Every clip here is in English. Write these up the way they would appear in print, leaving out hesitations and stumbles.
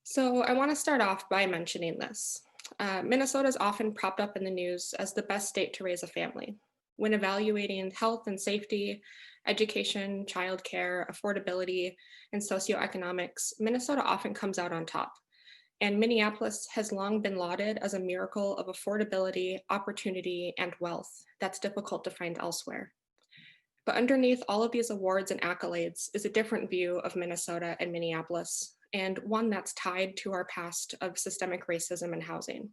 So I want to start off by mentioning this. Minnesota is often propped up in the news as the best state to raise a family. When evaluating health and safety, education, childcare, affordability, and socioeconomics, Minnesota often comes out on top. And Minneapolis has long been lauded as a miracle of affordability, opportunity, and wealth that's difficult to find elsewhere. But underneath all of these awards and accolades is a different view of Minnesota and Minneapolis, and one that's tied to our past of systemic racism and housing.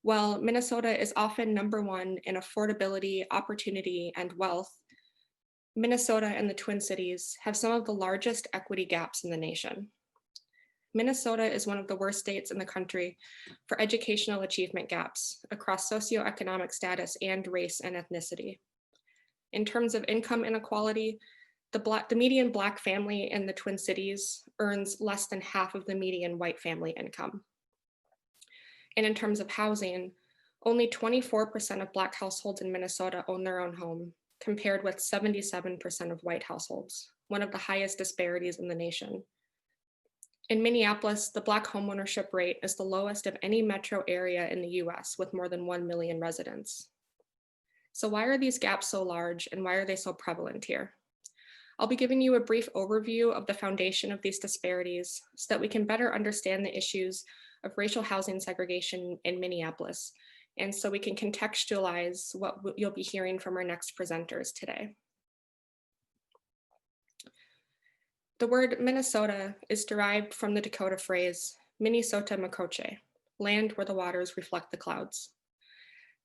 While Minnesota is often number one in affordability, opportunity, and wealth, Minnesota and the Twin Cities have some of the largest equity gaps in the nation. Minnesota is one of the worst states in the country for educational achievement gaps across socioeconomic status and race and ethnicity. In terms of income inequality, the median Black family in the Twin Cities earns less than half of the median white family income. And in terms of housing, only 24% of Black households in Minnesota own their own home, compared with 77% of white households, one of the highest disparities in the nation. In Minneapolis, the Black homeownership rate is the lowest of any metro area in the US with more than 1 million residents. So why are these gaps so large and why are they so prevalent here? I'll be giving you a brief overview of the foundation of these disparities so that we can better understand the issues of racial housing segregation in Minneapolis, and so we can contextualize what you'll be hearing from our next presenters today. The word Minnesota is derived from the Dakota phrase, Minnesota Makoche, land where the waters reflect the clouds.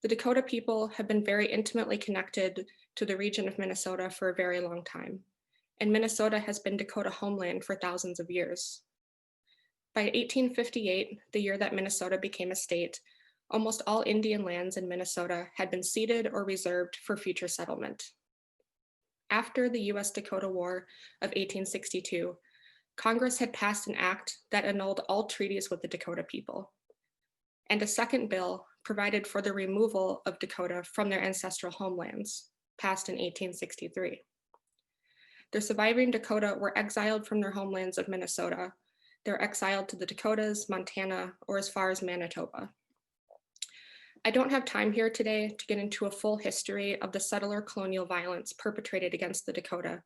The Dakota people have been very intimately connected to the region of Minnesota for a very long time, and Minnesota has been Dakota homeland for thousands of years. By 1858, the year that Minnesota became a state, almost all Indian lands in Minnesota had been ceded or reserved for future settlement. After the US-Dakota War of 1862, Congress had passed an act that annulled all treaties with the Dakota people. And a second bill provided for the removal of Dakota from their ancestral homelands, passed in 1863. The surviving Dakota were exiled from their homelands of Minnesota. They're exiled to the Dakotas, Montana, or as far as Manitoba. I don't have time here today to get into a full history of the settler colonial violence perpetrated against the Dakota,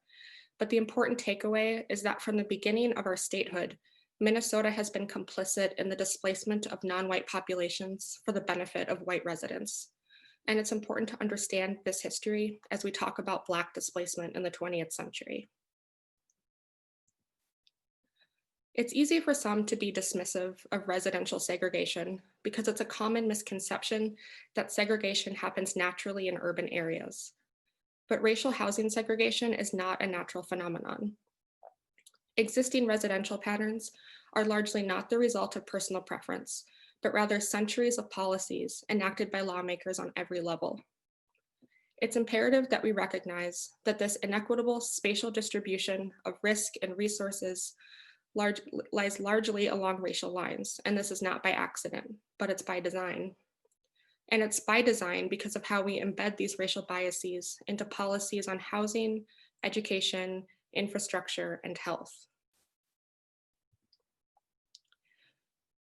but the important takeaway is that from the beginning of our statehood, Minnesota has been complicit in the displacement of non-white populations for the benefit of white residents. And it's important to understand this history as we talk about Black displacement in the 20th century. It's easy for some to be dismissive of residential segregation because it's a common misconception that segregation happens naturally in urban areas. But racial housing segregation is not a natural phenomenon. Existing residential patterns are largely not the result of personal preference, but rather centuries of policies enacted by lawmakers on every level. It's imperative that we recognize that this inequitable spatial distribution of risk and resources lies largely along racial lines, and this is not by accident, but it's by design. And it's by design because of how we embed these racial biases into policies on housing, education, infrastructure, and health.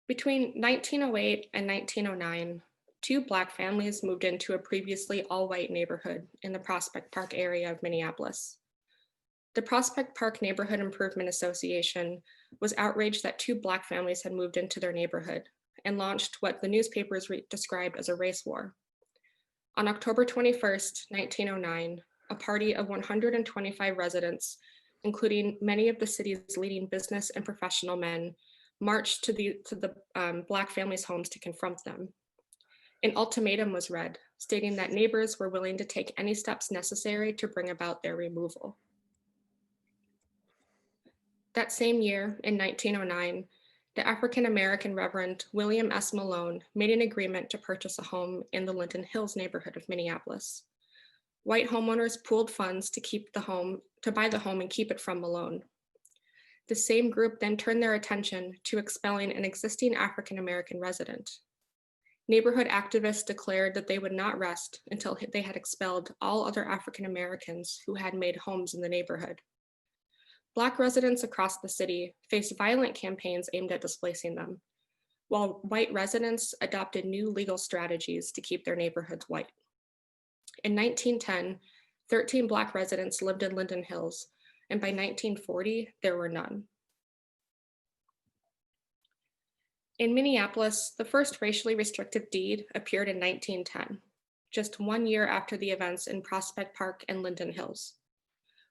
Between 1908 and 1909, two Black families moved into a previously all-white neighborhood in the Prospect Park area of Minneapolis. The Prospect Park Neighborhood Improvement Association was outraged that two Black families had moved into their neighborhood and launched what the newspapers described as a race war. On October 21st, 1909, a party of 125 residents, including many of the city's leading business and professional men, marched to the Black families' homes to confront them. An ultimatum was read, stating that neighbors were willing to take any steps necessary to bring about their removal. That same year, in 1909, the African-American Reverend William S. Malone made an agreement to purchase a home in the Linden Hills neighborhood of Minneapolis. White homeowners pooled funds to buy the home and keep it from Malone. The same group then turned their attention to expelling an existing African-American resident. Neighborhood activists declared that they would not rest until they had expelled all other African-Americans who had made homes in the neighborhood. Black residents across the city faced violent campaigns aimed at displacing them, while white residents adopted new legal strategies to keep their neighborhoods white. In 1910, 13 Black residents lived in Linden Hills, and by 1940, there were none. In Minneapolis, the first racially restrictive deed appeared in 1910, just 1 year after the events in Prospect Park and Linden Hills.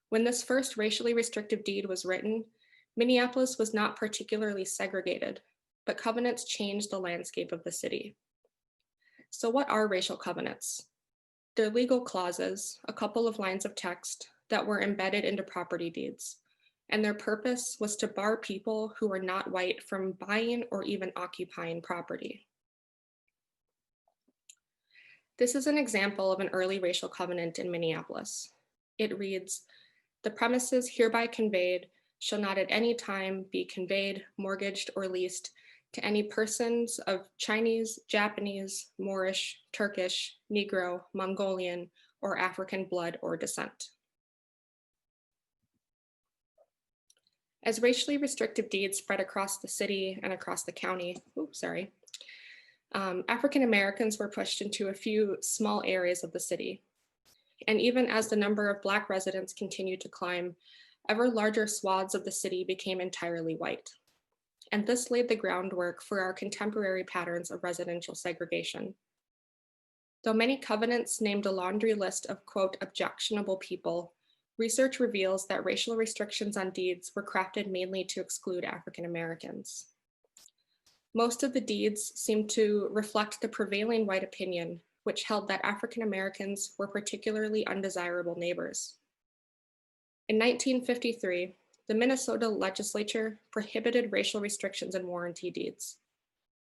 When this first racially restrictive deed was written, Minneapolis was not particularly segregated, but covenants changed the landscape of the city. So what are racial covenants? They're legal clauses, a couple of lines of text that were embedded into property deeds, and their purpose was to bar people who were not white from buying or even occupying property. This is an example of an early racial covenant in Minneapolis. It reads, "The premises hereby conveyed shall not at any time be conveyed, mortgaged, or leased to any persons of Chinese, Japanese, Moorish, Turkish, Negro, Mongolian, or African blood or descent." As racially restrictive deeds spread across the city and across the county, African Americans were pushed into a few small areas of the city. And even as the number of Black residents continued to climb, ever larger swaths of the city became entirely white. And this laid the groundwork for our contemporary patterns of residential segregation. Though many covenants named a laundry list of, quote, objectionable people, research reveals that racial restrictions on deeds were crafted mainly to exclude African Americans. Most of the deeds seem to reflect the prevailing white opinion, which held that African Americans were particularly undesirable neighbors. In 1953, the Minnesota legislature prohibited racial restrictions in warranty deeds.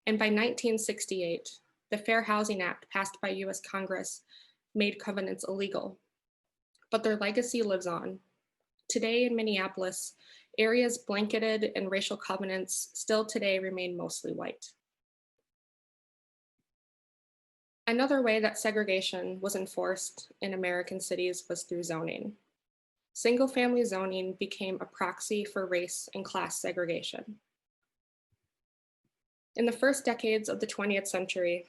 And by 1968, the Fair Housing Act passed by US Congress made covenants illegal. But their legacy lives on. Today in Minneapolis, areas blanketed in racial covenants still today remain mostly white. Another way that segregation was enforced in American cities was through zoning. Single-family zoning became a proxy for race and class segregation. In the first decades of the 20th century,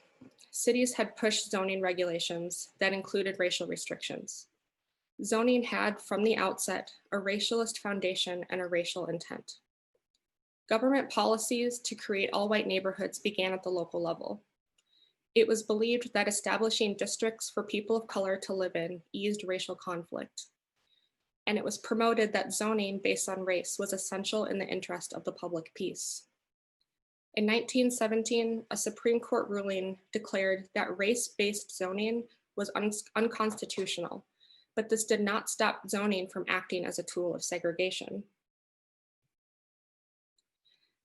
cities had pushed zoning regulations that included racial restrictions. Zoning had, from the outset, a racialist foundation and a racial intent. Government policies to create all-white neighborhoods began at the local level. It was believed that establishing districts for people of color to live in eased racial conflict. And it was promoted that zoning based on race was essential in the interest of the public peace. In 1917, a Supreme Court ruling declared that race-based zoning was unconstitutional, but this did not stop zoning from acting as a tool of segregation.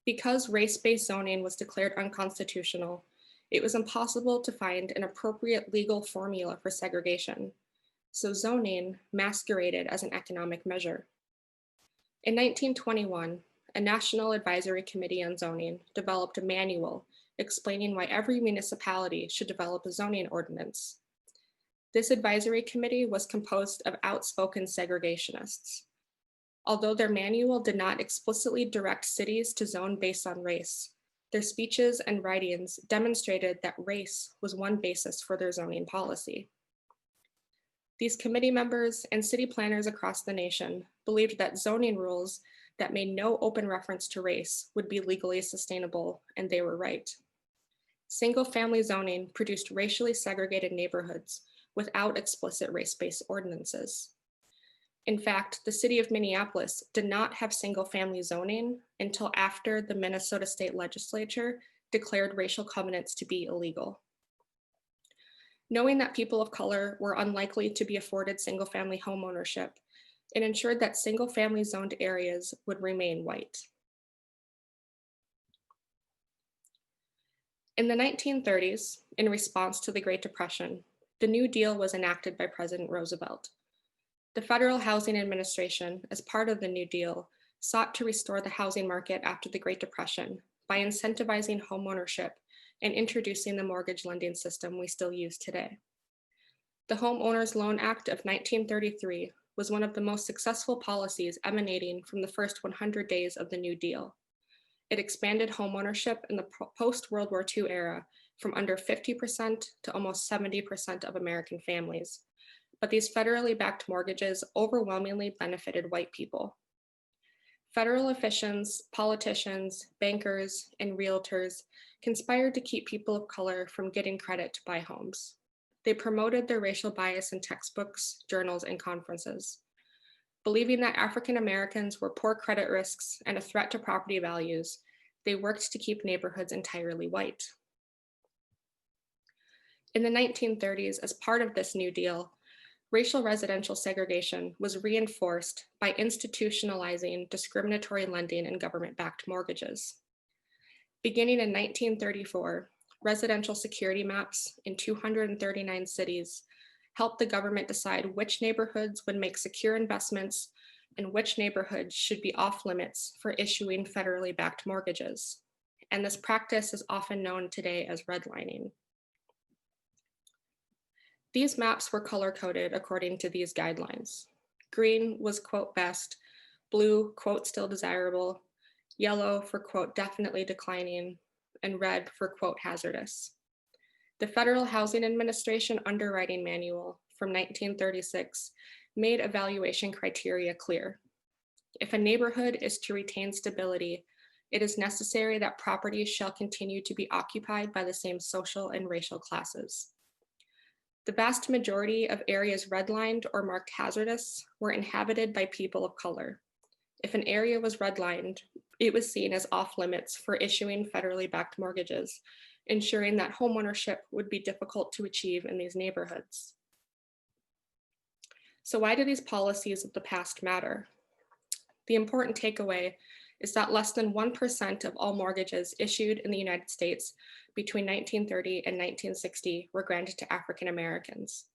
Because race-based zoning was declared unconstitutional, it was impossible to find an appropriate legal formula for segregation, so zoning masqueraded as an economic measure. In 1921, a National Advisory Committee on Zoning developed a manual explaining why every municipality should develop a zoning ordinance. This advisory committee was composed of outspoken segregationists. Although their manual did not explicitly direct cities to zone based on race, their speeches and writings demonstrated that race was one basis for their zoning policy. These committee members and city planners across the nation believed that zoning rules that made no open reference to race would be legally sustainable, and they were right. Single-family zoning produced racially segregated neighborhoods without explicit race-based ordinances. In fact, the city of Minneapolis did not have single-family zoning until after the Minnesota State Legislature declared racial covenants to be illegal. Knowing that people of color were unlikely to be afforded single-family homeownership, it ensured that single-family zoned areas would remain white. In the 1930s, in response to the Great Depression, the New Deal was enacted by President Roosevelt. The Federal Housing Administration, as part of the New Deal, sought to restore the housing market after the Great Depression by incentivizing homeownership and introducing the mortgage lending system we still use today. The Homeowners Loan Act of 1933 was one of the most successful policies emanating from the first 100 days of the New Deal. It expanded homeownership in the post-World War II era from under 50% to almost 70% of American families. But these federally backed mortgages overwhelmingly benefited white people. Federal officials, politicians, bankers, and realtors conspired to keep people of color from getting credit to buy homes. They promoted their racial bias in textbooks, journals, and conferences. Believing that African Americans were poor credit risks and a threat to property values, they worked to keep neighborhoods entirely white. In the 1930s, as part of this New Deal, racial residential segregation was reinforced by institutionalizing discriminatory lending and government-backed mortgages. Beginning in 1934, residential security maps in 239 cities helped the government decide which neighborhoods would make secure investments and which neighborhoods should be off limits for issuing federally backed mortgages. And this practice is often known today as redlining. These maps were color-coded according to these guidelines. Green was, quote, best, blue, quote, still desirable, yellow for, quote, definitely declining, and red for, quote, hazardous. The Federal Housing Administration Underwriting Manual from 1936 made evaluation criteria clear. If a neighborhood is to retain stability, it is necessary that properties shall continue to be occupied by the same social and racial classes. The vast majority of areas redlined or marked hazardous were inhabited by people of color. If an area was redlined, it was seen as off limits for issuing federally backed mortgages, ensuring that homeownership would be difficult to achieve in these neighborhoods. So why do these policies of the past matter? The important takeaway is that less than 1% of all mortgages issued in the United States between 1930 and 1960 were granted to African Americans.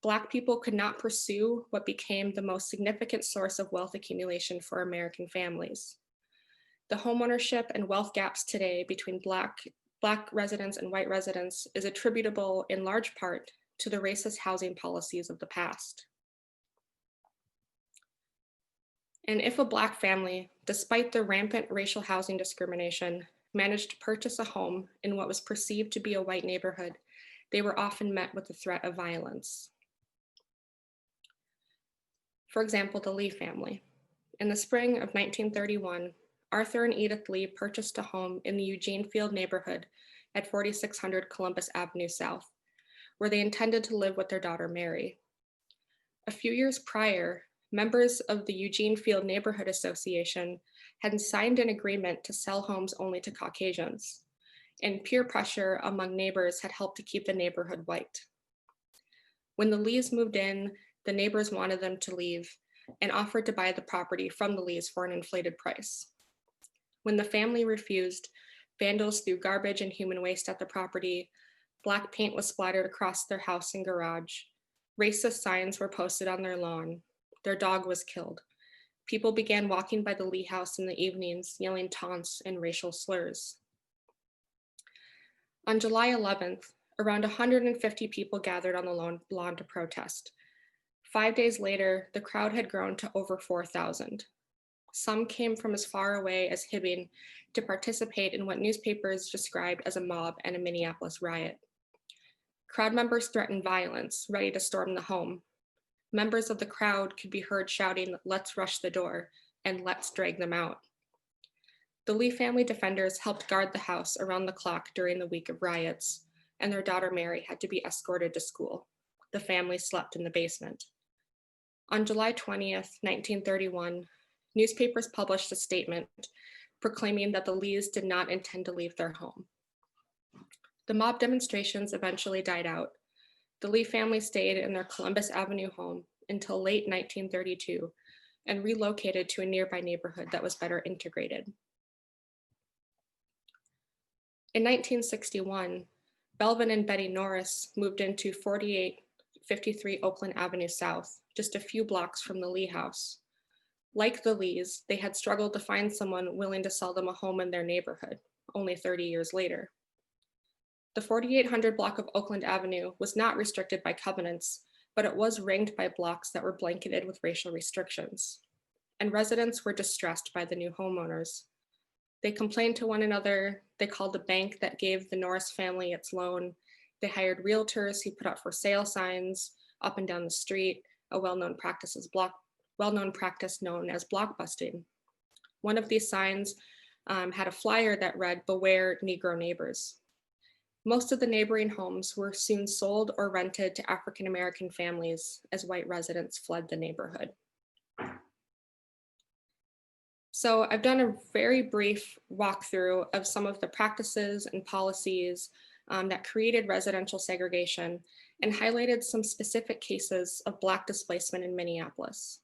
Black people could not pursue what became the most significant source of wealth accumulation for American families. The homeownership and wealth gaps today between Black residents and white residents is attributable in large part to the racist housing policies of the past. And if a Black family, despite the rampant racial housing discrimination, managed to purchase a home in what was perceived to be a white neighborhood, they were often met with the threat of violence. For example, the Lee family. In the spring of 1931, Arthur and Edith Lee purchased a home in the Eugene Field neighborhood at 4600 Columbus Avenue South, where they intended to live with their daughter, Mary. A few years prior, members of the Eugene Field Neighborhood Association had signed an agreement to sell homes only to Caucasians, and peer pressure among neighbors had helped to keep the neighborhood white. When the Lees moved in, the neighbors wanted them to leave and offered to buy the property from the Lees for an inflated price. When the family refused, vandals threw garbage and human waste at the property, Black paint was splattered across their house and garage, racist signs were posted on their lawn, their dog was killed. People began walking by the Lee house in the evenings, yelling taunts and racial slurs. On July 11th, around 150 people gathered on the lawn to protest. 5 days later, the crowd had grown to over 4,000. Some came from as far away as Hibbing to participate in what newspapers described as a mob and a Minneapolis riot. Crowd members threatened violence, ready to storm the home. Members of the crowd could be heard shouting, "Let's rush the door," and "Let's drag them out." The Lee family defenders helped guard the house around the clock during the week of riots, and their daughter Mary had to be escorted to school. The family slept in the basement. On July 20th, 1931, newspapers published a statement proclaiming that the Lees did not intend to leave their home. The mob demonstrations eventually died out. The Lee family stayed in their Columbus Avenue home until late 1932 and relocated to a nearby neighborhood that was better integrated. In 1961, Belvin and Betty Norris moved into 4853 Oakland Avenue South, just a few blocks from the Lee house. Like the Lees, they had struggled to find someone willing to sell them a home in their neighborhood, only 30 years later. The 4800 block of Oakland Avenue was not restricted by covenants, but it was ringed by blocks that were blanketed with racial restrictions. And residents were distressed by the new homeowners. They complained to one another, they called the bank that gave the Norris family its loan, they hired realtors who put up for sale signs up and down the street, a well-known practice known as blockbusting. One of these signs had a flyer that read, "Beware Negro neighbors." Most of the neighboring homes were soon sold or rented to African American families as white residents fled the neighborhood. So I've done a very brief walkthrough of some of the practices and policies that created residential segregation and highlighted some specific cases of Black displacement in Minneapolis.